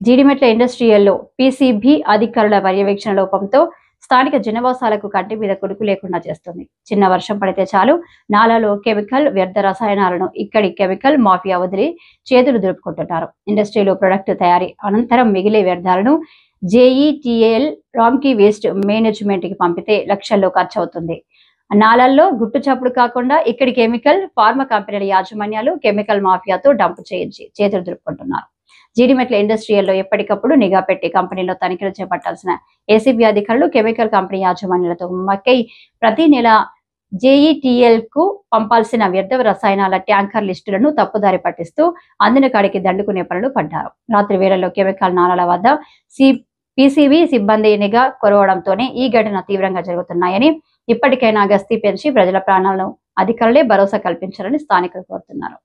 Jeedimetla ఇండస్ట్రియల్లో PCB అధికారుల పర్యవేక్షణ లోపంతో స్థానిక జనవాసాలకు కంటి మీద కొడుకు లేకుండా చేస్తుంది. చిన్న వర్షం పడితే చాలు నాలాలో కెమికల్ వ్యర్థ రసాయనాలను ఇక్కడి కెమికల్ మాఫియా వదిలి చేతులు దులుపుకుంటున్నారు. ఇండస్ట్రీలో ప్రొడక్ట్ తయారీ అనంతరం మిగిలే వ్యర్థాలను జేఈటీఎల్ రామ్కీ వేస్ట్ మేనేజ్మెంట్ కి పంపితే లక్షల్లో ఖర్చు అవుతుంది. నాలల్లో గుట్టు చప్పుడు కాకుండా ఇక్కడి కెమికల్ ఫార్మా కంపెనీల యాజమాన్యాలు కెమికల్ మాఫియాతో డంప్ చేయించి చేతులు దులుపుకుంటున్నారు. జీడిమెట్ల ఇండస్ట్రియల్లో ఎప్పటికప్పుడు నిఘా పెట్టి కంపెనీలో తనిఖీలు చేపట్టాల్సిన ఏసీబీ అధికారులు కెమికల్ కంపెనీ యాజమాన్యాలతో మక్కై ప్రతి నెల జేఈటీఎల్ కు పంపాల్సిన వ్యర్థ రసాయనాల ట్యాంకర్ లిస్టులను తప్పుదారి పట్టిస్తూ అందిన కాడికి దండుకునే పనులు పడ్డారు. రాత్రి వేళల్లో కెమికల్ నాలాల వద్ద పీసీబీ సిబ్బంది నిఘా కొరవడంతోనే ఈ ఘటన తీవ్రంగా జరుగుతున్నాయని, ఇప్పటికైనా గస్తీ పెంచి ప్రజల ప్రాణాలను అధికారులే భరోసా కల్పించాలని స్థానికులు కోరుతున్నారు.